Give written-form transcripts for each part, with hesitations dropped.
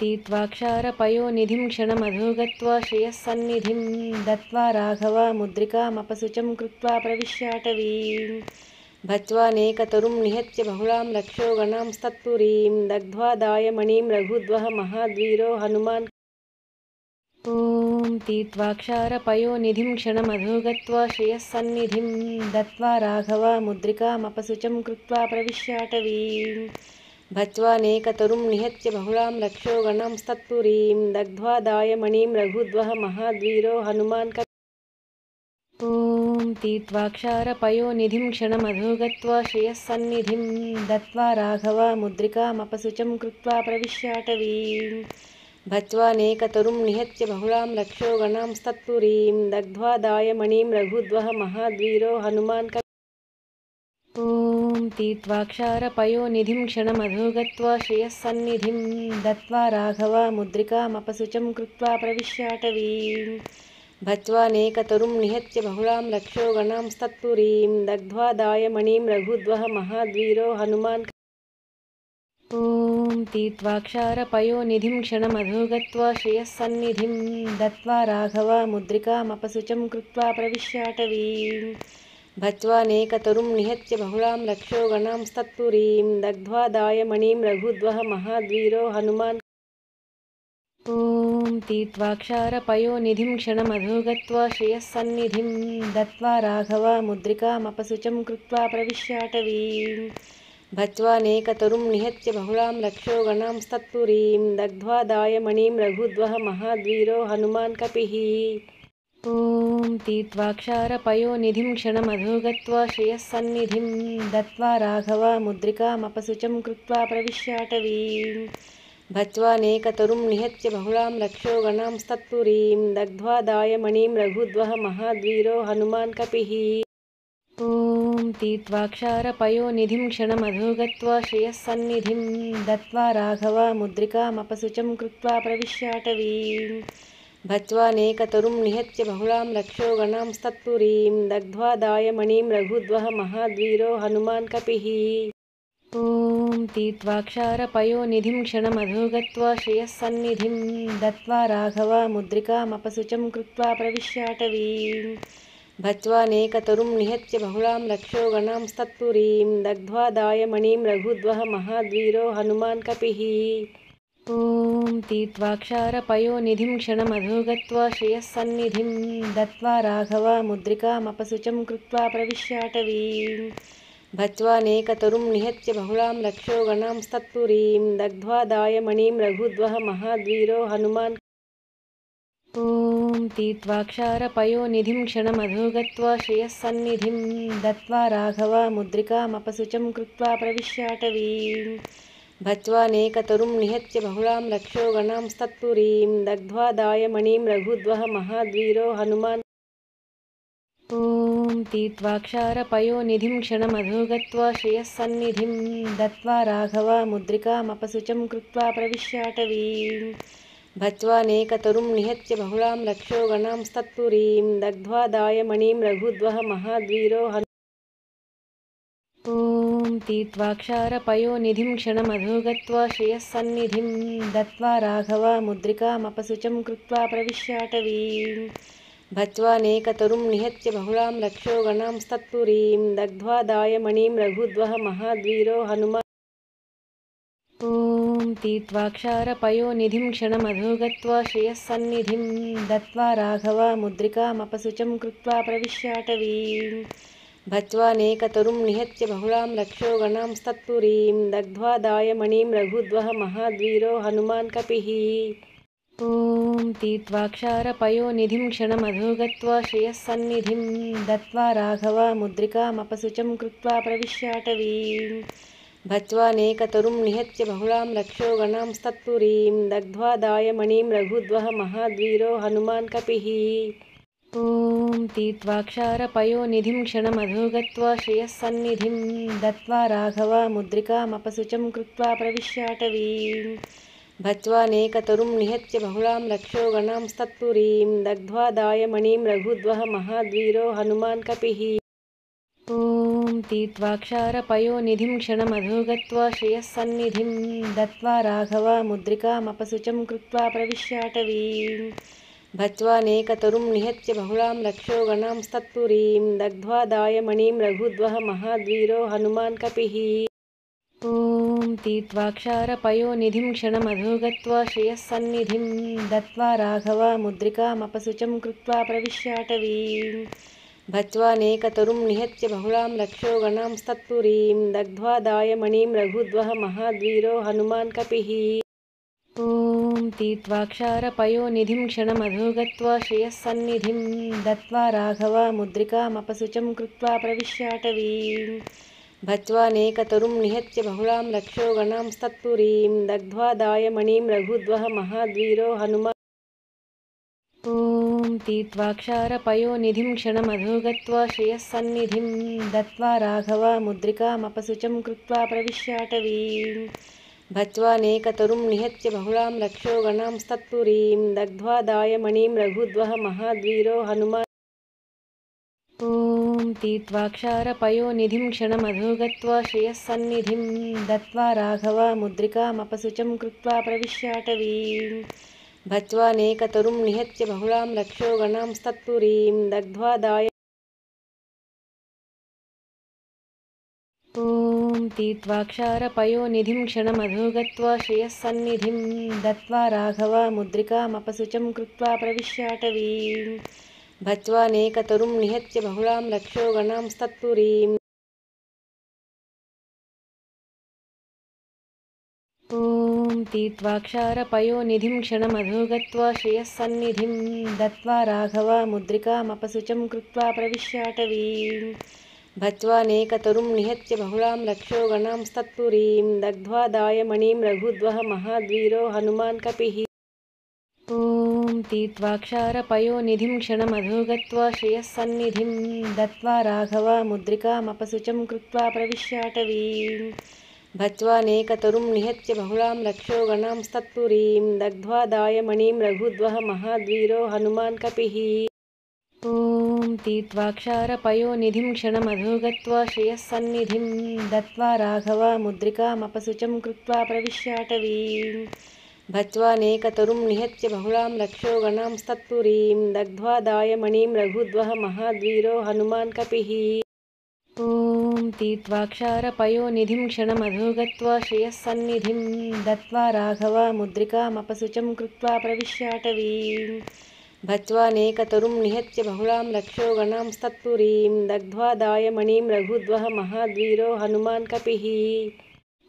तीर्त्वाक्षारपयोनिधिं क्षणमधो गत्वा श्रेयःसन्निधिं दत्त्वा राघवामुद्रिकामपशुचं कृत्वा प्रविश्याटवीं भज्वानेकतरुं निहत्य बहुलां रक्षो गणांस्तत्पुरीं दग्ध्वा दायमणिं रघुद्वः महाद्वीरो हनुमान् तीर्त्वाक्षारपयोनिधिं क्षणमधो गत्वा श्रेयःसन्निधिं दत्त्वा राघवामुद्रिकामपशुचं कृत्वा प्रविश्याटवीं भज्वानेकतरुं निहत्य बहुलां रक्षो गणांस्तत्पुरीं दग्ध्वा दायमणिं रघुद्वः महाद्वीरो हनुमान् तीर्त्वाक्षारपयोनिधिं क्षणमधो गत्वा श्रेयःसन्निधिं दत्त्वा राघवामुद्रिकामपशुचं कृत्वा प्रविश्याटवीं भज्वानेकतरुं निहत्य बहुलां रक्षो गणांस्तत्पुरीं दग्ध्वा दायमणिं रघुद्वः महाद्वीरो हनुमान् तीर्त्वाक्षारपयोनिधिं क्षणमधो गत्वा श्रेयःसन्निधिं दत्त्वा राघवामुद्रिकामपशुचं कृत्वा प्रविश्याटवीं भज्वानेकतरुं निहत्य बहुलां रक्षो गणांस्तत्पुरीं दग्ध्वा दायमणिं रघुद्वः महाद्वीरो हनुमान् तीर्त्वाक्षारपयोनिधिं क्षणमधो गत्वा श्रेयःसन्निधिं दत्त्वा राघवामुद्रिकामपशुचं कृत्वा प्रविश्याटवीं भज्वानेकतरुं निहत्य बहुलां रक्षो गणांस्तत्पुरीं दग्ध्वा दायमणिं रघुद्वः महाद्वीरो हनुमान् तीर्त्वाक्षारपयोनिधिं क्षणमधो गत्वा श्रेयःसन्निधिं दत्त्वा राघवामुद्रिकामपशुचं कृत्वा प्रविश्याटवीं भज्वानेकतरुं निहत्य बहुलां रक्षो गणांस्तत्पुरीं दग्ध्वा दायमणिं रघुद्वः महाद्वीरो हनुमान् तीर्त्वाक्षारपयोनिधिं क्षणमधो गत्वा श्रेयःसन्निधिं दत्त्वा राघवामुद्रिकामपशुचं कृत्वा प्रविश्याटवीं भज्वानेकतरुं निहत्य बहुलां रक्षो गणांस्तत्पुरीं दग्ध्वा दायमणिं रघुद्वः महाद्वीरो हनुमान् तीर्त्वाक्षारपयोनिधिं क्षणमधो गत्वा श्रेयःसन्निधिं दत्त्वा राघवामुद्रिकामपशुचं कृत्वा प्रविश्याटवीं भज्वानेकतरुं निहत्य बहुलां रक्षो गणांस्तत्पुरीं दग्ध्वा दायमणिं रघुद्वः महाद्वीरो हनुमान् तीर्त्वाक्षारपयोनिधिं क्षणमधो गत्वा श्रेयःसन्निधिं दत्त्वा राघवामुद्रिकामपशुचं कृत्वा प्रविश्याटवीं भज्वानेकतरुं निहत्य बहुलां रक्षो गणांस्तत्पुरीं दग्ध्वा दायमणिं रघुद्वः महाद्वीरो हनुमान् तीर्त्वाक्षारपयोनिधिं क्षणमधो गत्वा श्रेयःसन्निधिं दत्त्वा राघवामुद्रिकामपशुचं कृत्वा प्रविश्याटवीं भज्वानेकतरुं निहत्य बहुलां रक्षो गणांस्तत्पुरीं दग्ध्वा दायमणिं रघुद्वः महाद्वीरो हनुमान् तीर्त्वाक्षारपयोनिधिं क्षणमधो गत्वा श्रेयःसन्निधिं दत्त्वा राघवामुद्रिकामपशुचं कृत्वा प्रविश्याटवीं भज्वानेकतरुं निहत्य बहुलां रक्षो गणांस्तत्पुरीं दग्ध्वा दायमणिं रघुद्वः महाद्वीरो हनुमान् तीर्त्वाक्षारपयोनिधिं क्षणमधो गत्वा श्रेयःसन्निधिं दत्त्वा राघवामुद्रिकामपशुचं कृत्वा प्रविश्याटवीं भज्वानेकतरुं निहत्य बहुलां रक्षो गणांस्तत्पुरीं दग्ध्वा दायमणिं रघुद्वः महाद्वीरो तीर्त्वाक्षारपयोनिधिं क्षणमधो गत्वा श्रेयःसन्निधिं दत्त्वा राघवामुद्रिकामपशुचं कृत्वा प्रविश्याटवीं भज्वानेकतरुं निहत्य बहुलां रक्षो गणांस्तत्पुरीं दग्ध्वा दायमणिं रघुद्वः महाद्वीरो हनुमान् तीर्त्वाक्षारपयोनिधिं क्षणमधो गत्वा श्रेयःसन्निधिं दत्त्वा राघवामुद्रिकामपशुचं कृत्वा प्रविश्याटवीं भज्वानेकतरुं निहत्य बहुलां रक्षो गणांस्तत्पुरीं दग्ध्वा दायमणिं रघुद्वः महाद्वीरो हनुमान् तीर्त्वाक्षारपयोनिधिं क्षणमधो गत्वा श्रेयःसन्निधिं दत्त्वा राघवामुद्रिकामपशुचं कृत्वा प्रविश्याटवीं भज्वानेकतरुं निहत्य बहुलां रक्षो गणांस्तत्पुरीं दग्ध्वा दायमणिं रघुद्वः महाद्वीरो हनुमान् तीर्त्वाक्षारपयोनिधिं क्षणमधो गत्वा श्रेयःसन्निधिं दत्त्वा राघवामुद्रिकामपशुचं कृत्वा प्रविश्याटवीं भज्वानेकतरुं निहत्य बहुलां रक्षो गणांस्तत्पुरीं दग्ध्वा दायमणिं रघुद्वः महाद्वीरो हनुमान् तीर्त्वाक्षारपयोनिधिं क्षणमधो गत्वा श्रेयःसन्निधिं दत्त्वा राघवा मुद्रिकामपसुचं कृत्वा प्रविश्याटवीं भज्वानेकतरुं निहत्य बहुलां रक्षो गणांस्तत्पुरीं दग्ध्वा दायमणिं रघुद्वः महाद्वीरो हनुमान् कपिः ॐ तीर्त्वाक्षारपयोनिधिं क्षणमधो गत्वा श्रेयःसन्निधिं दत्त्वा राघवा मुद्रिकामपसुचं कृत्वा प्रविश्याटवीं भज्वानेकतरुं निहत्य बहुलां रक्षो गणांस्तत्पुरीं दग्ध्वा दायमणिं रघुद्वः महाद्वीरो हनुमान् कपिः ॐ तीर्त्वाक्षारपयोनिधिं क्षणमधो गत्वा श्रेयःसन्निधिं दत्त्वा राघवा मुद्रिकामपसुचं कृत्वा प्रविश्याटवीं भज्वानेकतरुं निहत्य बहुलां रक्षो गणांस्तत्पुरीं दग्ध्वा दायमणिं रघुद्वः महाद्वीरो हनुमान् ॐ तीर्त्वाक्षारपयोनिधिं क्षणमधो गत्वा श्रेयःसन्निधिं दत्त्वा राघवा मुद्रिकामपसुचं कृत्वा प्रविश्याटवीं भज्वानेकतरुं निहत्य बहुलां रक्षो गणांस्तत्पुरीं दग्ध्वा दायमणिं रघुद्वः महाद्वीरो हनुमान् ॐ तीर्त्वाक्षारपयोनिधिं क्षणमधो गत्वा श्रेयःसन्निधिं दत्त्वा राघवा मुद्रिकामपसुचं कृत्वा प्रविश्याटवीं भज्वानेकतरुं निहत्य बहुलां रक्षो गणांस्तत्पुरीं दग्ध्वा दाय ॐ तीर्त्वाक्षारपयोनिधिं क्षणमधो गत्वा श्रेयःसन्निधिं दत्त्वा राघवा मुद्रिकामपसुचं कृत्वा प्रविश्याटवीं भज्वानेकतरुं निहत्य बहुलां रक्षो गणांस्तत्पुरीं ॐ तीर्त्वाक्षारपयोनिधिं क्षणमधो गत्वा श्रेयःसन्निधिं दत्त्वा राघवा मुद्रिकामपसुचं कृत्वा प्रविश्याटवीं भज्वानेकतरुं निहत्य बहुलां रक्षो गणांस्तत्पुरीं दग्ध्वा दायमणिं रघुद्वः महाद्वीरो हनुमान् कपिः ॐ तीर्त्वाक्षारपयोनिधिं क्षणमधो गत्वा श्रेयःसन्निधिं दत्त्वा राघवा मुद्रिकामपसुचं कृत्वा प्रविश्याटवीं भज्वानेकतरुं निहत्य बहुलां रक्षो गणांस्तत्पुरीं दग्ध्वा दायमणिं रघुद्वः महाद्वीरो हनुमान् कपिः ॐ तीर्त्वाक्षारपयोनिधिं क्षणमधो गत्वा श्रेयःसन्निधिं दत्त्वा राघवा मुद्रिकामपसुचं कृत्वा प्रविश्याटवीं भज्वानेकतरुं निहत्य बहुलां रक्षो गणांस्तत्पुरीं दग्ध्वा दायमणिं रघुद्वः महाद्वीरो हनुमान् कपिः ॐ तीर्त्वाक्षारपयोनिधिं क्षणमधो गत्वा श्रेयःसन्निधिं दत्त्वा राघवा मुद्रिकामपसुचं कृत्वा प्रविश्याटवीं भज्वानेकतरुं निहत्य बहुलां रक्षो गणांस्तत्पुरीं दग्ध्वा दायमणिं रघुद्वः महाद्वीरो हनुमान् कपिः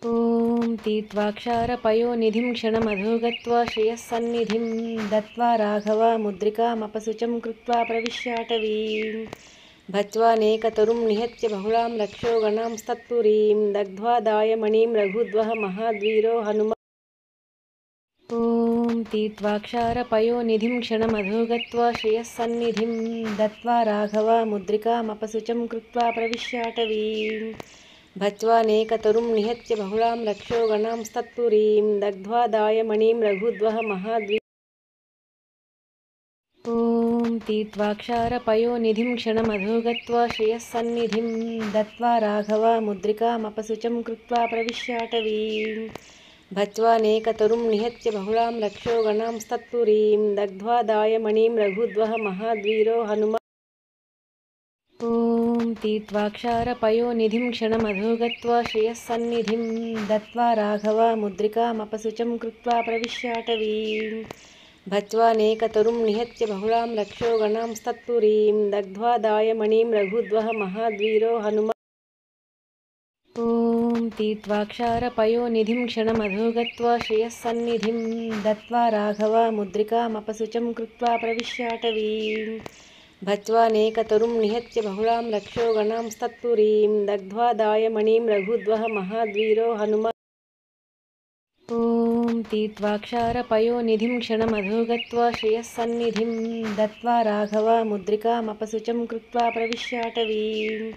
ॐ तीर्त्वाक्षारपयोनिधिं क्षणमधो गत्वा श्रेयःसन्निधिं दत्त्वा राघवा मुद्रिकामपसुचं कृत्वा प्रविश्याटवीं भज्वानेकतरुं निहत्य बहुलां रक्षो गणांस्तत्पुरीं दग्ध्वा दायमणिं रघुद्वः महाद्वीरो हनुमान् ॐ तीर्त्वाक्षारपयोनिधिं क्षणमधो गत्वा श्रेयःसन्निधिं दत्त्वा राघवा मुद्रिकामपसुचं कृत्वा प्रविश्याटवीं भज्वानेकतरुं निहत्य बहुलां रक्षो गणांस्तत्पुरीं दग्ध्वा दायमणिं रघुद्वः महाद्वीरो ॐ तीर्त्वाक्षारपयोनिधिं क्षणमधो गत्वा श्रेयःसन्निधिं दत्त्वा राघवा मुद्रिकामपसुचं कृत्वा प्रविश्याटवीं भज्वानेकतरुं निहत्य बहुलां रक्षो गणांस्तत्पुरीं दग्ध्वा दायमणिं रघुद्वः महाद्वीरो हनुमान् ॐ तीर्त्वाक्षारपयोनिधिं क्षणमधो गत्वा श्रेयःसन्निधिं दत्त्वा राघवा मुद्रिकामपसुचं कृत्वा प्रविश्याटवीं भज्वानेकतरुं निहत्य बहुलां रक्षो गणांस्तत्पुरीं दग्ध्वा दायमणिं रघुद्वः महाद्वीरो हनुमान् ॐ तीर्त्वाक्षारपयोनिधिं क्षणमधो गत्वा श्रेयःसन्निधिं दत्त्वा राघवा मुद्रिकामपसुचं कृत्वा प्रविश्याटवीं भज्वानेकतरुं निहत्य बहुलां रक्षो गणांस्तत्पुरीं दग्ध्वा दायमणिं रघुद्वः महाद्वीरो हनुमान् ॐ तीर्त्वाक्षारपयोनिधिं क्षणमधो गत्वा श्रेयःसन्निधिं दत्त्वा राघवा मुद्रिकामपसुचं कृत्वा प्रविश्याटवीं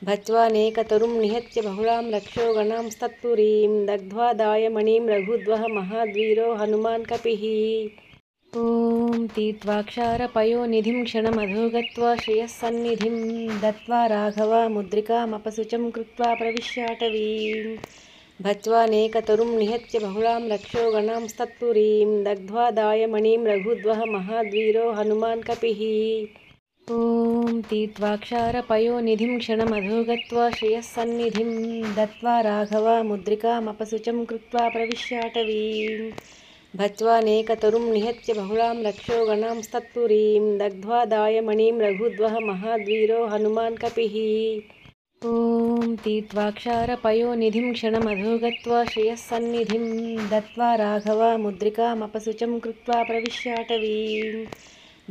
भज्वानेकतरुं निहत्य बहुलां रक्षो गणांस्तत्पुरीं दग्ध्वा दायमणिं रघुद्वः महाद्वीरो हनुमान् कपिः ॐ तीर्त्वाक्षारपयोनिधिं क्षणमधो गत्वा श्रेयःसन्निधिं दत्त्वा राघवामुद्रिकामपशुचं कृत्वा प्रविश्याटवीं भज्वानेकतरुं निहत्य बहुलां लक्षो गणांस्तत्पुरीं दग्ध्वा दायमणिं रघुद्वः महाद्वीरो हनुमान् कपिः। ॐ तीर्त्वाक्षारपयोनिधिं क्षणमधो गत्वा श्रेयःसन्निधिं दत्त्वा राघवामुद्रिकामपशुचं कृत्वा प्रविश्याटवीं भज्वानेकतरुं निहत्य बहुलां लक्षो गणांस्तत्पुरीं दग्ध्वा दायमणिं रघुद्वः महाद्वीरो हनुमान् कपिः। ॐ तीर्त्वाक्षारपयोनिधिं क्षणमधो गत्वा श्रेयःसन्निधिं दत्त्वा राघवामुद्रिकामपशुचं कृत्वा प्रविश्याटवीं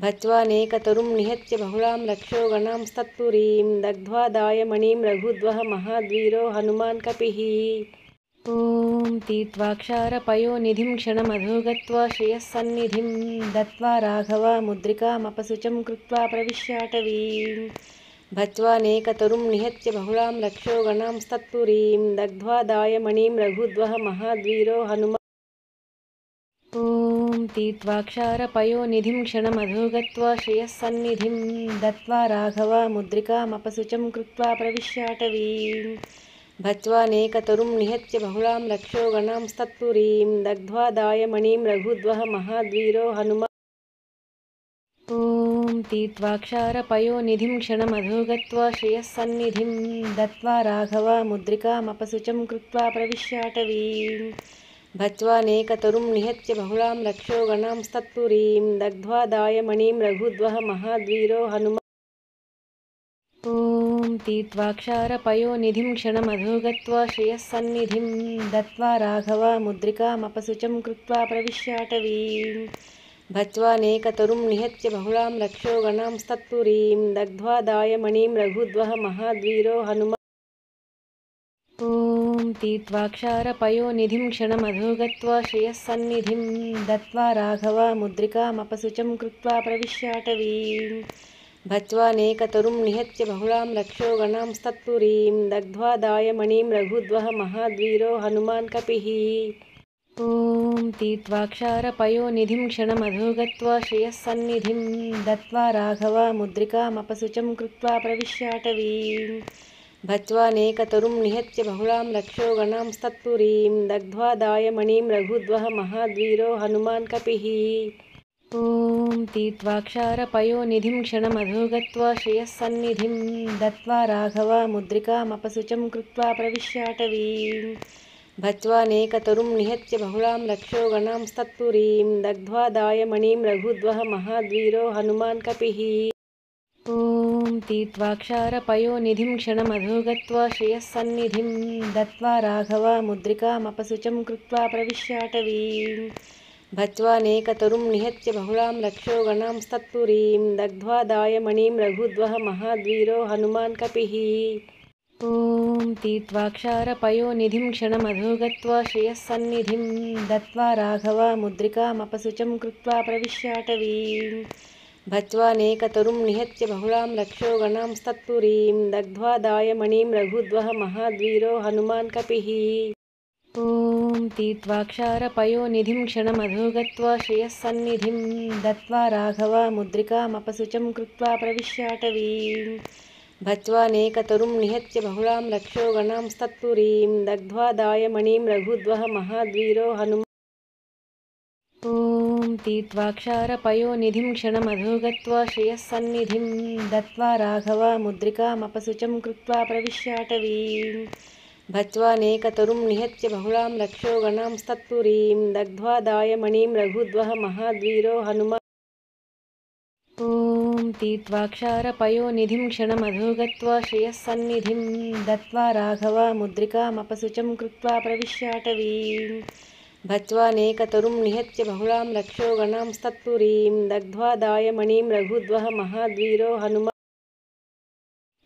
भज्वानेकतरुं निहत्य बहुलां लक्षो गणांस्तत्पुरीं दग्ध्वा दायमणिं रघुद्वः महाद्वीरो हनुमान् कपिः। ॐ तीर्त्वाक्षारपयोनिधिं क्षणमधो गत्वा श्रेयःसन्निधिं दत्त्वा राघवामुद्रिकामपशुचं कृत्वा प्रविश्याटवीं भज्वानेकतरुं निहत्य बहुलां लक्षो गणांस्तत्पुरीं दग्ध्वा दायमणिं रघुद्वः महाद्वीरो हनुमान्। ॐ तीर्त्वाक्षारपयोनिधिं क्षणमधो गत्वा श्रेयःसन्निधिं दत्त्वा राघवामुद्रिकामपशुचं कृत्वा प्रविश्याटवीं भज्वानेकतरुं निहत्य बहुलां लक्षो गणांस्तत्पुरीं दग्ध्वा दायमणिं रघुद्वः महाद्वीरो हनुमान्। ॐ तीर्त्वाक्षारपयोनिधिं क्षणमधो गत्वा श्रेयःसन्निधिं दत्त्वा राघवामुद्रिकामपशुचं कृत्वा प्रविश्याटवीं भज्वानेकतरुं निहत्य बहुलां लक्षो गणांस्तत्पुरीं दग्ध्वा दायमणिं रघुद्वः महाद्वीरो हनुमान्। ॐ तीर्त्वाक्षारपयोनिधिं क्षणमधो गत्वा श्रेयःसन्निधिं दत्त्वा राघवामुद्रिकामपशुचं कृत्वा प्रविश्याटवीं भज्वानेकतरुं निहत्य बहुलां लक्षो गणांस्तत्पुरीं दग्ध्वा दायमणिं रघुद्वः महाद्वीरो हनुमान्। ॐ तीर्त्वाक्षारपयोनिधिं क्षणमधो गत्वा श्रेयःसन्निधिं दत्त्वा राघवामुद्रिकामपशुचं कृत्वा प्रविश्याटवीं भज्वानेकतरुं निहत्य बहुलां लक्षो गणांस्तत्पुरीं दग्ध्वा दायमणिं रघुद्वः महाद्वीरो हनुमान् कपिः। ॐ तीर्त्वाक्षारपयोनिधिं क्षणमधो गत्वा श्रेयःसन्निधिं दत्त्वा राघवामुद्रिकामपशुचं कृत्वा प्रविश्याटवीं भज्वानेकतरुं निहत्य बहुलां लक्षो गणांस्तत्पुरीं दग्ध्वा दायमणिं रघुद्वः महाद्वीरो हनुमान् कपिः। ॐ तीर्त्वाक्षारपयोनिधिं क्षणमधो गत्वा श्रेयःसन्निधिं दत्त्वा राघवामुद्रिकामपशुचं कृत्वा प्रविश्याटवीं भज्वानेकतरुं निहत्य बहुलां लक्षो गणांस्तत्पुरीं दग्ध्वा दायमणिं रघुद्वः महाद्वीरो हनुमान् कपिः। ॐ तीर्त्वाक्षारपयोनिधिं क्षणमधो गत्वा श्रेयःसन्निधिं दत्त्वा राघवामुद्रिकामपशुचं कृत्वा प्रविश्याटवीं भज्वानेकतरुं निहत्य बहुलां लक्षो गणांस्तत्पुरीं दग्ध्वा दायमणिं रघुद्वः महाद्वीरो हनुमान् कपिः। ॐ तीर्त्वाक्षारपयोनिधिं क्षणमधो गत्वा श्रेयःसन्निधिं दत्त्वा राघवामुद्रिकामपशुचं कृत्वा प्रविश्याटवीं भज्वानेकतरुं निहत्य बहुलां लक्षो गणांस्तत्पुरीं दग्ध्वा दायमणिं रघुद्वः महाद्वीरो हनुमान् कपिः। ॐ तीर्त्वाक्षारपयोनिधिं क्षणमधो गत्वा श्रेयःसन्निधिं दत्त्वा राघवामुद्रिकामपशुचं कृत्वा प्रविश्याटवीं भज्वानेकतरुं निहत्य बहुलां लक्षो गणांस्तत्पुरीं दग्ध्वा दायमणिं रघुद्वः महाद्वीरो हनुमान्। ॐ तीर्त्वाक्षारपयोनिधिं क्षणमधो गत्वा श्रेयःसन्निधिं दत्त्वा राघवामुद्रिकामपशुचं कृत्वा प्रविश्याटवीं भज्वानेकतरुं निहत्य बहुलां लक्षो गणांस्तत्पुरीं दग्ध्वा दायमणिं रघुद्वः महाद्वीरो हनुमान्। ॐ तीर्त्वाक्षारपयोनिधिं क्षणमधो गत्वा श्रेयःसन्निधिं दत्त्वा राघवामुद्रिकामपशुचं कृत्वा प्रविश्याटवीं भज्वानेकतरुं निहत्य बहुलां लक्षो गणांस्तत्पुरीं दग्ध्वा दायमणिं रघुद्वः महाद्वीरो हनुमान्।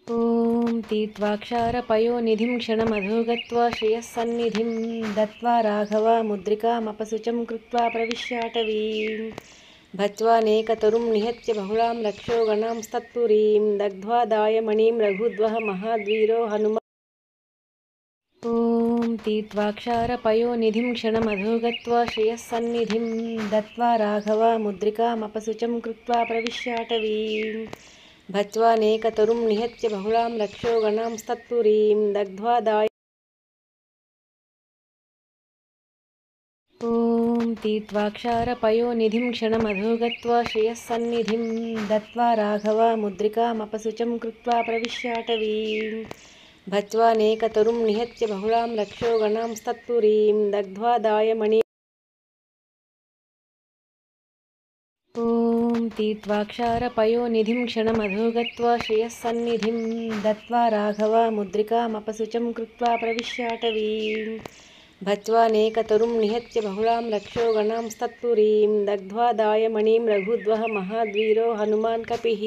ॐ तीर्त्वाक्षारपयोनिधिं क्षणमधो गत्वा श्रेयःसन्निधिं दत्त्वा राघवामुद्रिकामपशुचं कृत्वा प्रविश्याटवीं भज्वानेकतरुं निहत्य बहुलां लक्षो गणांस्तत्पुरीं दग्ध्वा दायमणिं रघुद्वः महाद्वीरो हनुमान्। ॐ तीर्त्वाक्षारपयोनिधिं क्षणमधो गत्वा श्रेयःसन्निधिं दत्त्वा राघवामुद्रिकामपसुचं कृत्वा प्रविश्याटवीं भज्वानेकतरुं निहत्य बहुलां रक्षो गणांस्तत्पुरीं दग्ध्वा दाय ॐ तीर्त्वाक्षारपयोनिधिं क्षणमधो गत्वा श्रेयःसन्निधिं दत्त्वा राघवामुद्रिकामपसुचं कृत्वा प्रविश्याटवीं भज्वानेकतरुं निहत्य बहुलां रक्षो गणांस्तत्पुरीं दग्ध्वा दायमणि ॐ तीर्त्वाक्षारपयोनिधिं क्षणमधो गत्वा श्रेयःसन्निधिं दत्त्वा राघवामुद्रिकामपसुचं कृत्वा प्रविश्याटवीं भज्वानेकतरुं निहत्य बहुलां रक्षो गणांस्तत्पुरीं दग्ध्वा दायमणिं रघुद्वः महाद्वीरो हनुमान् कपिः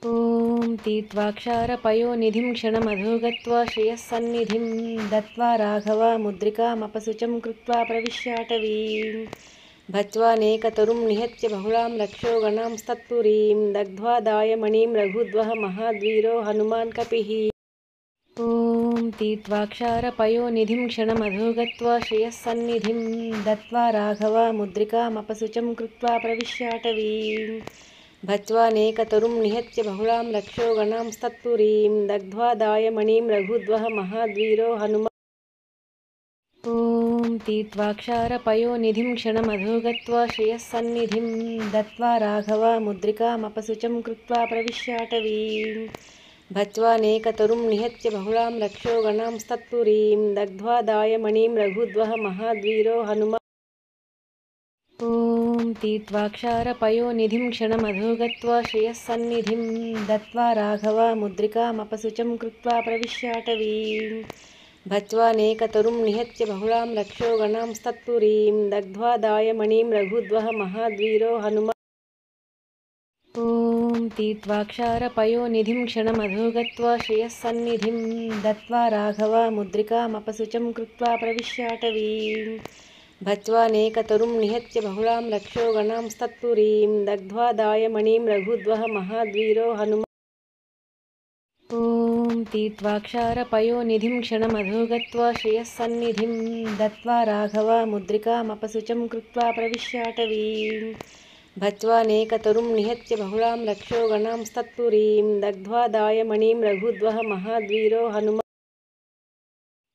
ॐ तीर्त्वाक्षारपयोनिधिं क्षणमधो गत्वा श्रेयःसन्निधिं दत्त्वा राघवामुद्रिकामपसुचं कृत्वा प्रविश्याटवीं भज्वानेकतरुं निहत्य बहुलां रक्षो गणांस्तत्पुरीं दग्ध्वा दायमणिं रघुद्वः महाद्वीरो हनुमान् कपिः ॐ तीर्त्वाक्षारपयोनिधिं क्षणमधो गत्वा श्रेयःसन्निधिं दत्त्वा राघवामुद्रिकामपसुचं कृत्वा प्रविश्याटवीं भज्वानेकतरुं निहत्य बहुलां रक्षो गणांस्तत्पुरीं दग्ध्वा दायमणिं रघुद्वः महाद्वीरो हनुमान् ॐ तीर्त्वाक्षारपयोनिधिं क्षणमधो गत्वा श्रेयःसन्निधिं दत्त्वा राघवामुद्रिकामपसुचं कृत्वा प्रविश्याटवीं भज्वानेकतरुं निहत्य बहुलां रक्षो गणांस्तत्पुरीं दग्ध्वा दायमणिं रघुद्वः महाद्वीरो हनुमान् ॐ तीर्त्वाक्षारपयोनिधिं क्षणमधो गत्वा श्रेयःसन्निधिं दत्त्वा राघवामुद्रिकामपसुचं कृत्वा प्रविश्याटवीं भज्वानेकतरुं निहत्य बहुलां रक्षो गणांस्तत्पुरीं दग्ध्वा दायमणिं रघुद्वः महाद्वीरो हनुमान् ॐ तीर्त्वाक्षारपयोनिधिं क्षणमधो गत्वा श्रेयःसन्निधिं दत्त्वा राघवामुद्रिकामपसुचं कृत्वा प्रविश्याटवीं भज्वानेकतरुं निहत्य बहुलां रक्षो गणांस्तत्पुरीं दग्ध्वा दायमणिं रघुद्वः महाद्वीरो हनुमान् ॐ तीर्त्वाक्षारपयोनिधिं क्षणमधो गत्वा श्रेयःसन्निधिं दत्त्वा राघवामुद्रिकामपसुचं कृत्वा प्रविश्याटवीं भज्वानेकतरुं निहत्य बहुलां रक्षो गणांस्तत्पुरीं दग्ध्वा दायमणिं रघुद्वः महाद्वीरो हनुमान्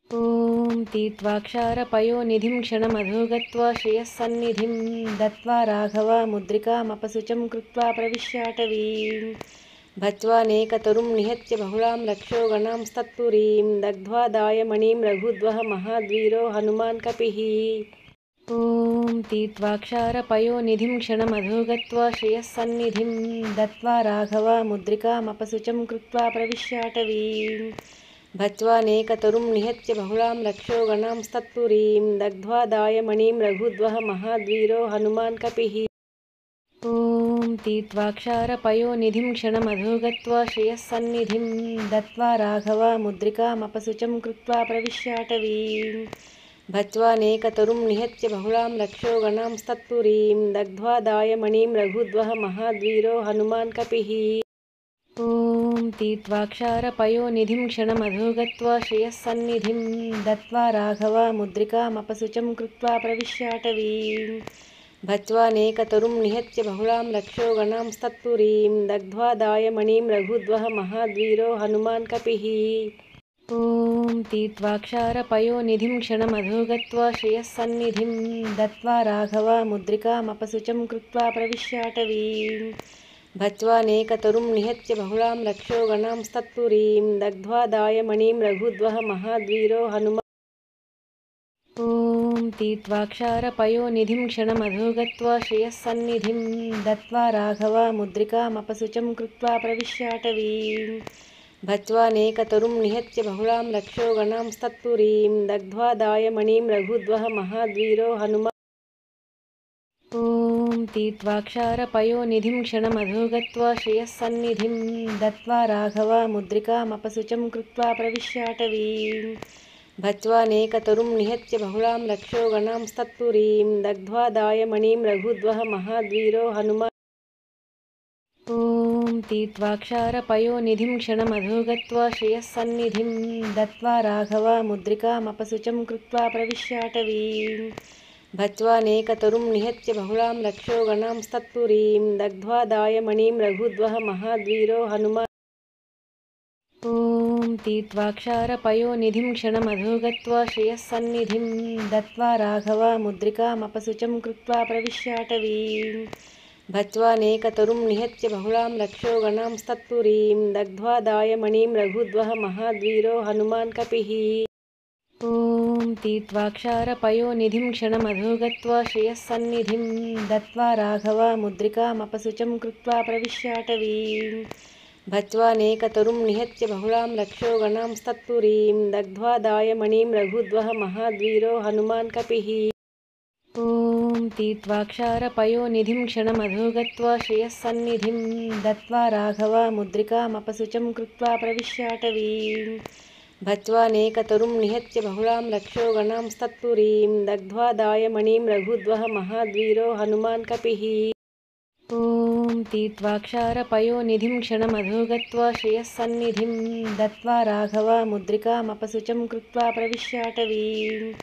ॐ तीर्त्वाक्षारपयोनिधिं क्षणमधो गत्वा श्रेयःसन्निधिं दत्त्वा राघवामुद्रिकामपसुचं कृत्वा प्रविश्याटवीं भज्वानेकतरुं निहत्य बहुलां रक्षो गणांस्तत्पुरीं दग्ध्वा दायमणिं रघुद्वः महाद्वीरो हनुमान् कपिः ॐ तीर्त्वाक्षारपयोनिधिं क्षणमधो गत्वा श्रेयःसन्निधिं दत्त्वा राघवामुद्रिकामपसुचं कृत्वा प्रविश्याटवीं भज्वानेकतरुं निहत्य बहुलां रक्षो गणांस्तत्पुरीं दग्ध्वा दायमणिं रघुद्वः महाद्वीरो हनुमान् कपिः ॐ तीर्त्वाक्षारपयोनिधिं क्षणमधो गत्वा श्रेयःसन्निधिं दत्त्वा राघवामुद्रिकामपसुचं कृत्वा प्रविश्याटवीं भज्वानेकतरुं निहत्य बहुलां रक्षो गणांस्तत्पुरीं दग्ध्वा दायमणिं रघुद्वः महाद्वीरो हनुमान् कपिः ॐ तीर्त्वाक्षारपयोनिधिं क्षणमधो गत्वा श्रेयःसन्निधिं दत्त्वा राघवामुद्रिकामपसुचं कृत्वा प्रविश्याटवीं भज्वानेकतरुं निहत्य बहुलां रक्षो गणांस्तत्पुरीं दग्ध्वा दायमणिं रघुद्वः महाद्वीरो हनुमान् कपिः ॐ तीर्त्वाक्षारपयोनिधिं क्षणमधो गत्वा श्रेयःसन्निधिं दत्त्वा राघवामुद्रिकामपसुचं कृत्वा प्रविश्याटवीं भज्वानेकतरुं निहत्य बहुलां रक्षो गणांस्तत्पुरीं दग्ध्वा दायमणिं रघुद्वः महाद्वीरो हनुमान् ॐ तीर्त्वाक्षारपयोनिधिं क्षणमधो गत्वा श्रेयःसन्निधिं दत्त्वा राघवामुद्रिकामपसुचं कृत्वा प्रविश्याटवीं भज्वानेकतरुं निहत्य बहुलां रक्षो गणांस्तत्पुरीं दग्ध्वा दायमणिं रघुद्वः महाद्वीरो हनुमान् ॐ तीर्त्वाक्षारपयोनिधिं क्षणमधो गत्वा श्रेयःसन्निधिं दत्त्वा राघवामुद्रिकामपसुचं कृत्वा प्रविश्याटवीं भज्वानेकतरुं निहत्य बहुलां रक्षो गणांस्तत्पुरीं दग्ध्वा दायमणिं रघुद्वः महाद्वीरो हनुमान् ॐ ॐ तीत्वाक्षारपयोनिधिं क्षणमधो गत्वा श्रेयःसन्निधिं दत्त्वा राघवामुद्रिकामपसुचं कृत्वा प्रविश्याटवीं भज्वानेकतरुं निहत्य बहुलां रक्षो गणांस्तत्पुरीं दग्ध्वा दायमणिं रघुद्वः महाद्वीरो हनुमान् ॐ तीत्वाक्षारपयोनिधिं क्षणमधो गत्वा श्रेयःसन्निधिं दत्त्वा राघवामुद्रिकामपसुचं कृत्वा प्रविश्याटवीं भज्वानेकतरुं निहत्य बहुलां रक्षो गणांस्तत्पुरीं दग्ध्वा दायमणिं रघुद्वः महाद्वीरो हनुमान् कपिः ॐ तीत्वाक्षारपयोनिधिं क्षणमधो गत्वा श्रेयःसन्निधिं दत्त्वा राघवामुद्रिकामपसुचं कृत्वा प्रविश्याटवीं भज्वानेकतरुं निहत्य बहुलां रक्षो गणांस्तत्पुरीं दग्ध्वा दायमणिं रघुद्वः महाद्वीरो हनुमान् कपिः ॐ तीत्वाक्षारपयोनिधिं क्षणमधो गत्वा श्रेयःसन्निधिं दत्त्वा राघवामुद्रिकामपसुचं कृत्वा प्रविश्याटवीं भज्वानेकतरुं निहत्य बहुलां रक्षो गणांस्तत्पुरीं दग्ध्वा दायमणिं रघुद्वः महाद्वीरो हनुमान् कपिः ॐ तीत्वाक्षारपयोनिधिं क्षणमधो गत्वा श्रेयःसन्निधिं दत्त्वा राघवामुद्रिकामपसुचं कृत्वा प्रविश्याटवीं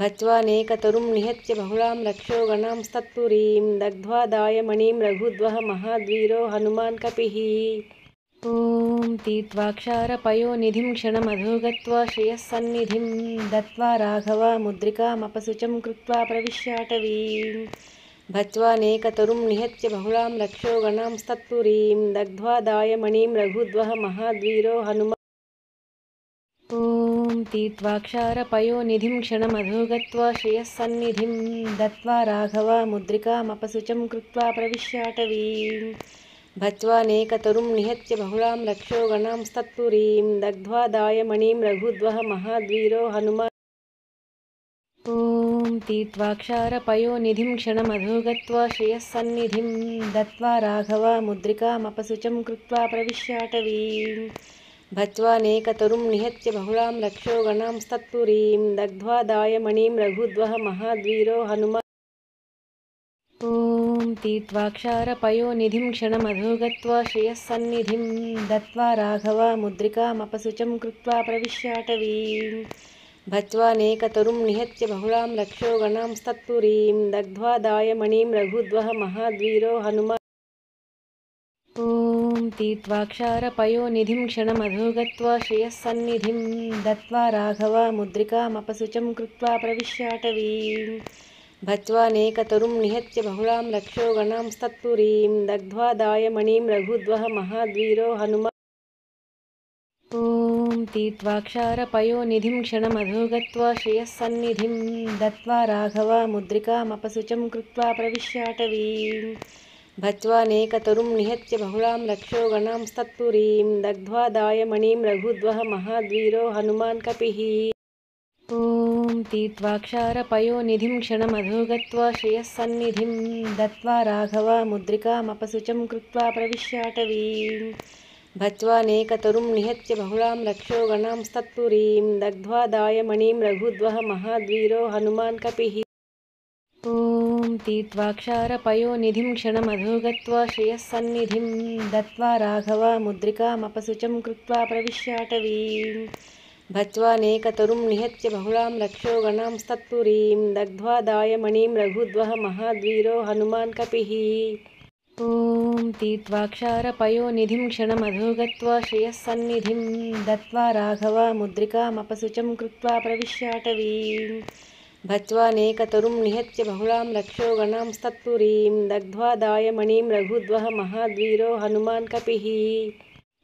भज्वानेकतरुं निहत्य बहुलां रक्षो गणांस्तत्पुरीं दग्ध्वा दायमणिं रघुद्वः महाद्वीरो हनुमान् कपिः ॐ तीत्वाक्षारपयोनिधिं क्षणमधो गत्वा श्रेयःसन्निधिं दत्त्वा राघवामुद्रिकामपसुचं कृत्वा प्रविश्याटवीं भज्वानेकतरुं निहत्य बहुलां रक्षो गणांस्तत्पुरीं दग्ध्वा दायमणिं रघुद्वः महाद्वीरो हनुमान् ॐ तीत्वाक्षारपयोनिधिं क्षणमधो गत्वा श्रेयःसन्निधिं दत्त्वा राघवामुद्रिकामपसुचं कृत्वा प्रविश्याटवीं भज्वानेकतरुं निहत्य बहुलां रक्षो गणांस्तत्पुरीं दग्ध्वा दायमणिं रघुद्वः महाद्वीरो हनुमान् ॐ तीत्वाक्षारपयोनिधिं क्षणमधो गत्वा श्रेयःसन्निधिं दत्त्वा राघवामुद्रिकामपसुचं कृत्वा प्रविश्याटवीं भज्वानेकतरुं निहत्य बहुलां रक्षो गणांस्तत्पुरीं दग्ध्वा दायमणिं रघुद्वः महाद्वीरो हनुमान् ॐ तीत्वाक्षारपयोनिधिं क्षणमधो गत्वा श्रेयःसन्निधिं दत्त्वा राघवामुद्रिकामपसुचं कृत्वा प्रविश्याटवीं भज्वानेकतरुं निहत्य बहुलां रक्षो गणांस्तत्पुरीं दग्ध्वा दायमणिं रघुद्वः महाद्वीरो हनुमान् ॐ तीत्वाक्षारपयोनिधिं क्षणमधो गत्वा श्रेयःसन्निधिं दत्त्वा राघवामुद्रिकामपसुचं कृत्वा प्रविश्याटवीं भज्वानेकतरुं निहत्य बहुलां रक्षो गणांस्तत्पुरीं दग्ध्वा दायमणिं रघुद्वः महाद्वीरो हनुमान् ॐ तीत्वाक्षारपयोनिधिं क्षणमधो गत्वा श्रेयःसन्निधिं दत्त्वा राघवामुद्रिकामपसुचं कृत्वा प्रविश्याटवीं भज्वानेकतरुं निहत्य बहुलां रक्षो गणांस्तत्पुरीं दग्ध्वा दायमणिं रघुद्वः महाद्वीरो हनुमान् कपिः ॐ तीत्वाक्षारपयोनिधिं क्षणमधो गत्वा श्रेयःसन्निधिं दत्त्वा राघवामुद्रिकामपसुचं कृत्वा प्रविश्याटवीं भज्वानेकतरुं निहत्य बहुलां रक्षो गणांस्तत्पुरीं दग्ध्वा दायमणिं रघुद्वः महाद्वीरो हनुमान् कपिः ॐ तीत्वाक्षारपयोनिधिं क्षणमधो गत्वा श्रेयःसन्निधिं दत्त्वा राघवामुद्रिकामपसुचं कृत्वा प्रविश्याटवीं भज्वानेकतरुं निहत्य बहुलां रक्षो गणांस्तत्पुरीं दग्ध्वा दायमणिं रघुद्वः महाद्वीरो हनुमान् कपिः ॐ तीत्वाक्षारपयोनिधिं क्षणमधो गत्वा श्रेयःसन्निधिं दत्त्वा राघवामुद्रिकामपसुचं कृत्वा प्रविश्याटवीं भज्वानेकतरुं निहत्य बहुलां रक्षो गणांस्तत्पुरीं दग्ध्वा दायमणिं रघुद्वः महाद्वीरो हनुमान् कपिः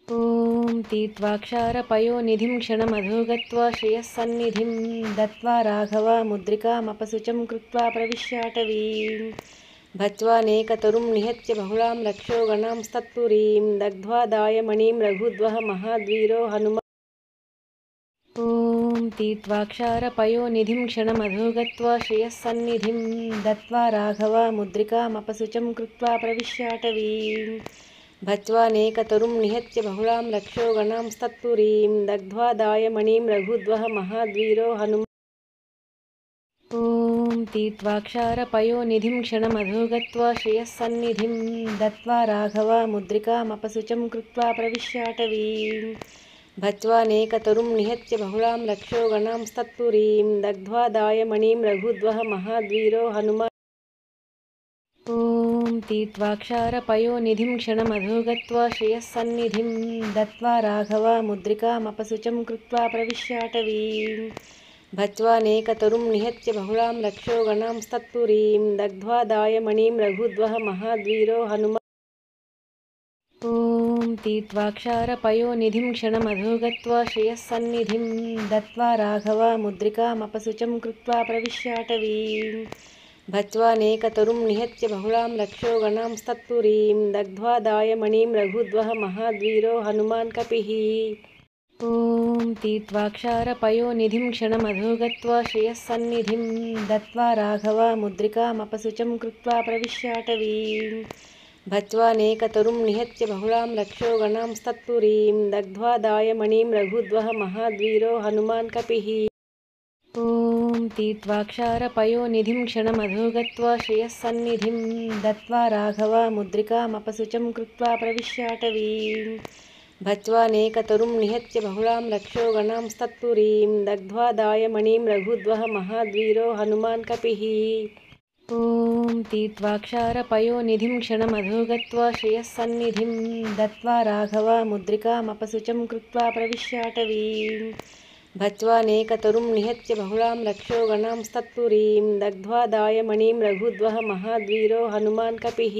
ॐ तीत्वाक्षारपयोनिधिं क्षणमधो गत्वा श्रेयःसन्निधिं दत्त्वा राघवामुद्रिकामपसुचं कृत्वा प्रविश्याटवीं भज्वानेकतरुं निहत्य बहुलां रक्षो गणांस्तत्पुरीं दग्ध्वा दायमणिं रघुद्वः महाद्वीरो हनुमान् ॐ तीत्वाक्षारपयोनिधिं क्षणमधो गत्वा श्रेयःसन्निधिं दत्त्वा राघवामुद्रिकामपसुचं कृत्वा प्रविश्याटवीं भज्वानेकतरुं निहत्य बहुलां रक्षो गणांस्तत्पुरीं दग्ध्वा दायमणिं रघुद्वः महाद्वीरो हनुमान् ॐ तीर्त्वाक्षारपयोनिधिं क्षणमधो गत्वा श्रेयःसन्निधिं दत्त्वा राघवामुद्रिकामपशुचं कृत्वा प्रविश्याटवीं भज्वानेकतरुं निहत्य बहुलां रक्षो गणांस्तत्पुरीं दग्ध्वा दायमणिं रघुद्वः महाद्वीरो हनुमान् तीर्त्वाक्षारपयोनिधिं क्षणमधो गत्वा श्रेयःसन्निधिं दत्त्वा राघवामुद्रिकामपशुचं कृत्वा प्रविश्याटवीं भज्वानेकतरुं निहत्य बहुलां रक्षो गणांस्तत्पुरीं दग्ध्वा दायमणिं रघुद्वः महाद्वीरो हनुमान् तीर्त्वाक्षारपयोनिधिं क्षणमधो गत्वा श्रेयःसन्निधिं दत्त्वा राघवामुद्रिकामपशुचं कृत्वा प्रविश्याटवीं भज्वानेकतरुं निहत्य बहुलां रक्षो गणांस्तत्पुरीं दग्ध्वा दायमणिं रघुद्वः महाद्वीरो हनुमान् कपिः तीर्त्वाक्षारपयोनिधिं क्षणमधो गत्वा श्रेयःसन्निधिं दत्त्वा राघवामुद्रिकामपशुचं कृत्वा प्रविश्याटवीं भज्वानेकतरुं निहत्य बहुलां रक्षो गणांस्तत्पुरीं दग्ध्वा दायमणिं रघुद्वः महाद्वीरो हनुमान् कपिः तीर्त्वाक्षारपयोनिधिं क्षणमधो गत्वा श्रेयःसन्निधिं दत्त्वा राघवामुद्रिकामपशुचं कृत्वा प्रविश्याटवीं भज्वानेकतरुं निहत्य बहुलां रक्षो गणांस्तत्पुरीं दग्ध्वा दायमणिं रघुद्वः महाद्वीरो हनुमान् कपिः तीर्त्वाक्षारपयोनिधिं क्षणमधो गत्वा श्रेयःसन्निधिं दत्त्वा राघवामुद्रिकामपशुचं कृत्वा प्रविश्याटवीं भज्वानेकतरुं निहत्य बहुलां रक्षो गणांस्तत्पुरीं दग्ध्वा दायमणिं रघुद्वः महाद्वीरो हनुमान् कपिः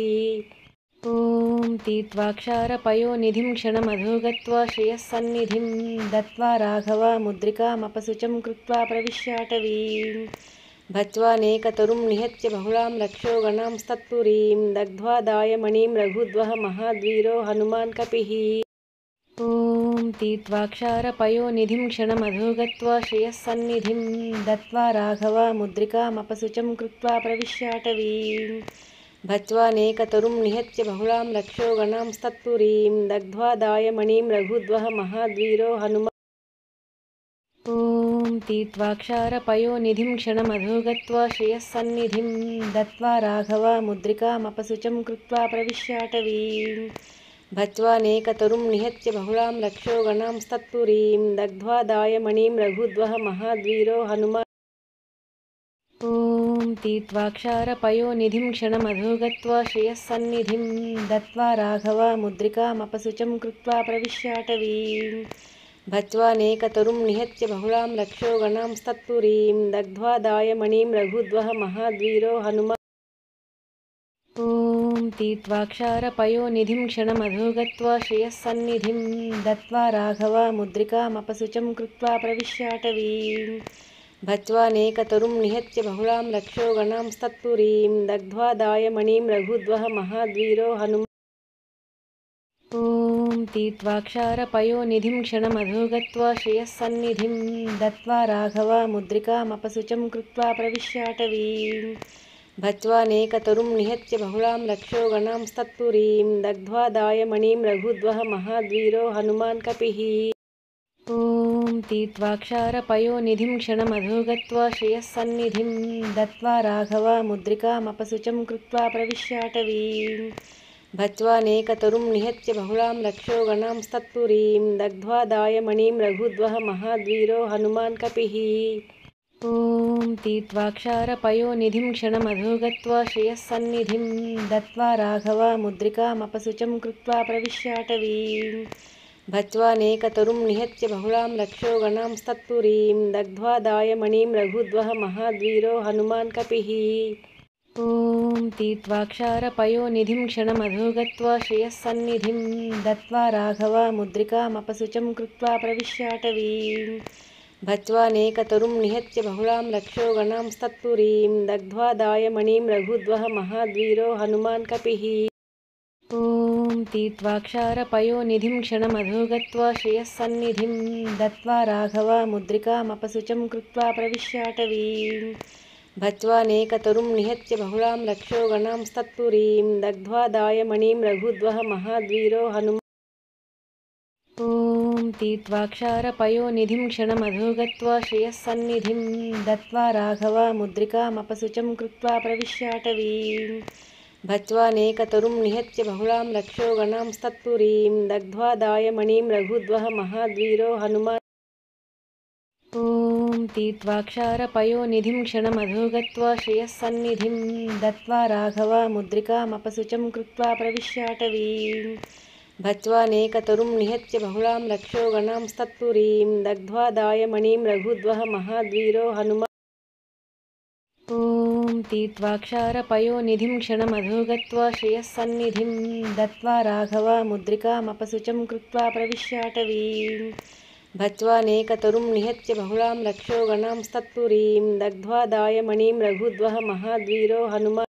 तीर्त्वाक्षारपयोनिधिं क्षणमधो गत्वा श्रेयःसन्निधिं दत्त्वा राघवामुद्रिकामपशुचं कृत्वा प्रविश्याटवीं भज्वानेकतरुं निहत्य बहुलां रक्षो गणांस्तत्पुरीं दग्ध्वा दायमणिं रघुद्वः महाद्वीरो हनुमान् कपिः तीर्त्वाक्षारपयोनिधिं क्षणमधो गत्वा श्रेयःसन्निधिं दत्त्वा राघवामुद्रिकामपशुचं कृत्वा प्रविश्याटवीं भज्वानेकतरुं निहत्य बहुलां रक्षो गणांस्तत्पुरीं दग्ध्वा दायमणिं रघुद्वः महाद्वीरो हनुमान् तीर्त्वाक्षारपयोनिधिं क्षणमधो गत्वा श्रेयःसन्निधिं दत्त्वा राघवामुद्रिकामपशुचं कृत्वा प्रविश्याटवीं भज्वानेकतरुं निहत्य बहुलां रक्षो गणांस्तत्पुरीं दग्ध्वा दायमणिं रघुद्वः महाद्वीरो हनुमान् तीर्त्वाक्षारपयोनिधिं क्षणमधो गत्वा श्रेयःसन्निधिं दत्त्वा राघवामुद्रिकामपशुचं कृत्वा प्रविश्याटवीं भज्वानेकतरुं निहत्य बहुलां रक्षो गणांस्तत्पुरीं दग्ध्वा दायमणिं रघुद्वः महाद्वीरो हनुमान् तीर्त्वाक्षारपयोनिधिं क्षणमधो गत्वा श्रेयःसन्निधिं दत्त्वा राघवामुद्रिकामपशुचं कृत्वा प्रविश्याटवीं भज्वानेकतरुं निहत्य बहुलां रक्षो गणांस्तत्पुरीं दग्ध्वा दायमणिं रघुद्वः महाद्वीरो हनुमान् तीर्त्वाक्षारपयोनिधिं क्षणमधो गत्वा श्रेयःसन्निधिं दत्त्वा राघवामुद्रिकामपशुचं कृत्वा प्रविश्याटवीं भज्वानेकतरुं निहत्य बहुलां रक्षो गणांस्तत्पुरीं दग्ध्वा दायमणिं रघुद्वः महाद्वीरो हनुमान् कपिः तीर्त्वाक्षारपयोनिधिं क्षणमधो गत्वा श्रेयःसन्निधिं दत्त्वा राघवामुद्रिकामपशुचं कृत्वा प्रविश्याटवीं भज्वानेकतरुं निहत्य बहुलां रक्षो गणांस्तत्पुरीं दग्ध्वा दायमणिं रघुद्वः महाद्वीरो हनुमान् कपिः तीर्त्वाक्षारपयोनिधिं क्षणमधो गत्वा श्रेयःसन्निधिं दत्त्वा राघवामुद्रिकामपशुचं कृत्वा प्रविश्याटवीं भज्वानेकतरुं निहत्य बहुलां रक्षो गणांस्तत्पुरीं दग्ध्वा दायमणिं रघुद्वः महाद्वीरो हनुमान् कपिः तीर्त्वाक्षारपयोनिधिं क्षणमधो गत्वा श्रेयःसन्निधिं दत्त्वा राघवामुद्रिकामपशुचं कृत्वा प्रविश्याटवीं भज्वानेकतरुं निहत्य बहुलां रक्षो गणांस्तत्पुरीं दग्ध्वा दायमणिं रघुद्वः महाद्वीरो हनुमान् कपिः तीर्त्वाक्षारपयोनिधिं क्षणमधो गत्वा श्रेयःसन्निधिं दत्त्वा राघवामुद्रिकामपशुचं कृत्वा प्रविश्याटवीं भज्वानेकतरुं निहत्य बहुलां रक्षो गणांस्तत्पुरीं दग्ध्वा दायमणिं रघुद्वः महाद्वीरो हनुमान् तीर्त्वाक्षारपयोनिधिं क्षणमधो गत्वा श्रियःसन्निधिं दत्त्वा राघवामुद्रिकामपसुचं कृत्वा प्रविश्याटवीं भज्वानेकतरुं निहत्य बहुलां रक्षो गणांस्तत्पुरीं दग्ध्वा दायमणिं रघुद्वः महाद्वीरो हनुमान् ॐ तीर्त्वाक्षारपयोनिधिं क्षणमधो गत्वा श्रियःसन्निधिं दत्त्वा राघवामुद्रिकामपसुचं कृत्वा प्रविश्याटवीं भज्वानेकतरुं निहत्य बहुलां रक्षो गणांस्तत्पुरीं दग्ध्वा दायमणिं रघुद्वः महाद्वीरो हनुमान् ॐ तीर्त्वाक्षारपयोनिधिं क्षणमधो गत्वा श्रियःसन्निधिं दत्त्वा राघवामुद्रिकामपसुचं कृत्वा प्रविश्याटवीं भज्वानेकतरुं निहत्य बहुलां रक्षो गणांस्तत्पुरीं दग्ध्वा दायमणिं रघुद्वः महाद्वीरो हनुमान्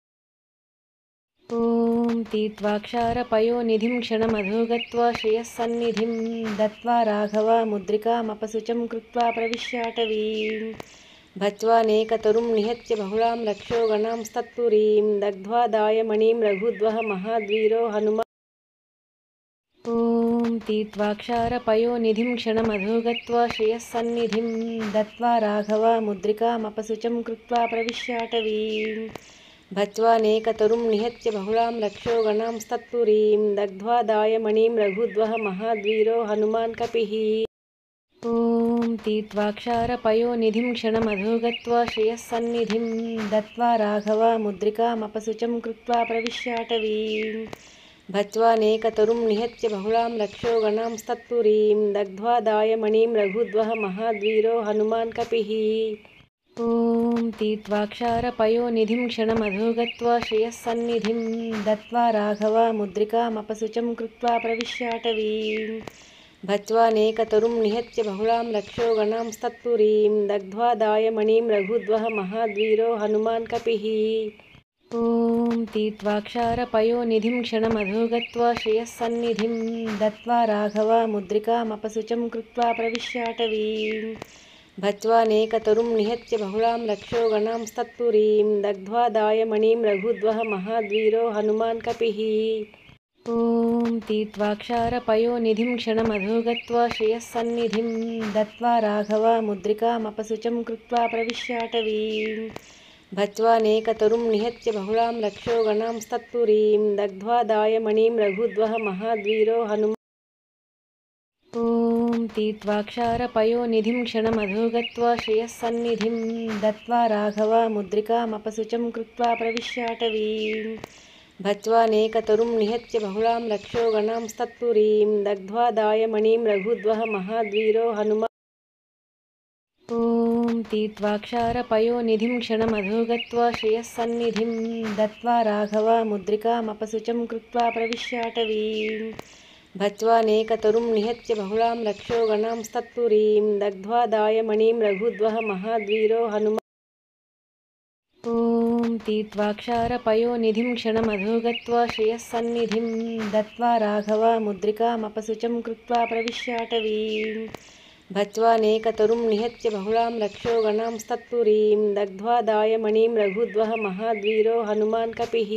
ॐ तीर्त्वाक्षारपयोनिधिं क्षणमधो गत्वा श्रियःसन्निधिं दत्त्वा राघवामुद्रिकामपसुचं कृत्वा प्रविश्याटवीं भज्वानेकतरुं निहत्य बहुलां रक्षो गणांस्तत्पुरीं दग्ध्वा दायमणिं रघुद्वः महाद्वीरो हनुमान् ॐ तीर्त्वाक्षारपयोनिधिं क्षणमधो गत्वा श्रियःसन्निधिं दत्त्वा राघवामुद्रिकामपसुचं कृत्वा प्रविश्याटवीं भज्वानेकतरुं निहत्य बहुलां रक्षो गणांस्तत्पुरीं दग्ध्वा दायमणिं रघुद्वः महाद्वीरो हनुमान् कपिः ॐ तीर्त्वाक्षारपयोनिधिं क्षणमधो गत्वा श्रियःसन्निधिं दत्त्वा राघवामुद्रिकामपसुचं कृत्वा प्रविश्याटवीं भज्वानेकतरुं निहत्य बहुलां रक्षो गणांस्तत्पुरीं दग्ध्वा दायमणिं रघुद्वः महाद्वीरो हनुमान् कपिः ॐ तीर्त्वाक्षारपयोनिधिं क्षणमधो गत्वा श्रियःसन्निधिं दत्त्वा राघवामुद्रिकामपसुचं कृत्वा प्रविश्याटवीं भज्वानेकतरुं निहत्य बहुलां रक्षो गणांस्तत्पुरीं दग्ध्वा दायमणिं रघुद्वः महाद्वीरो हनुमान् कपिः ॐ तीर्त्वाक्षारपयोनिधिं क्षणमधो गत्वा श्रियःसन्निधिं दत्त्वा राघवामुद्रिकामपसुचं कृत्वा प्रविश्याटवीं भज्वानेकतरुं निहत्य बहुलां रक्षो गणांस्तत्पुरीं दग्ध्वा दायमणिं रघुद्वः महाद्वीरो हनुमान् कपिः ॐ तीर्त्वाक्षारपयोनिधिं क्षणमधो गत्वा श्रियःसन्निधिं दत्त्वा राघवामुद्रिकामपसुचं कृत्वा प्रविश्याटवीं भज्वानेकतरुं निहत्य बहुलां रक्षो गणांस्तत्पुरीं दग्ध्वा दायमणिं रघुद्वः महाद्वीरो हनुमान् ॐ तीर्त्वाक्षारपयोनिधिं क्षणमधो गत्वा श्रियःसन्निधिं दत्त्वा राघवामुद्रिकामपसुचं कृत्वा प्रविश्याटवीं भज्वानेकतरुं निहत्य बहुलां रक्षो गणांस्तत्पुरीं दग्ध्वा दायमणिं रघुद्वः महाद्वीरो हनुमान् ॐ तीर्त्वाक्षारपयोनिधिं क्षणमधो गत्वा श्रियःसन्निधिं दत्त्वा राघवामुद्रिकामपसुचं कृत्वा प्रविश्याटवीं भज्वानेकतरुं निहत्य बहुलां रक्षो गणांस्तत्पुरीं दग्ध्वा दायमणिं रघुद्वः महाद्वीरो हनुमान् ॐ तीर्त्वाक्षारपयोनिधिं क्षणमधो गत्वा श्रियःसन्निधिं दत्त्वा राघवामुद्रिकामपसुचं कृत्वा प्रविश्याटवीं भज्वानेकतरुं निहत्य बहुलां रक्षो गणांस्तत्पुरीं दग्ध्वा दायमणिं रघुद्वः महाद्वीरो हनुमान् कपिः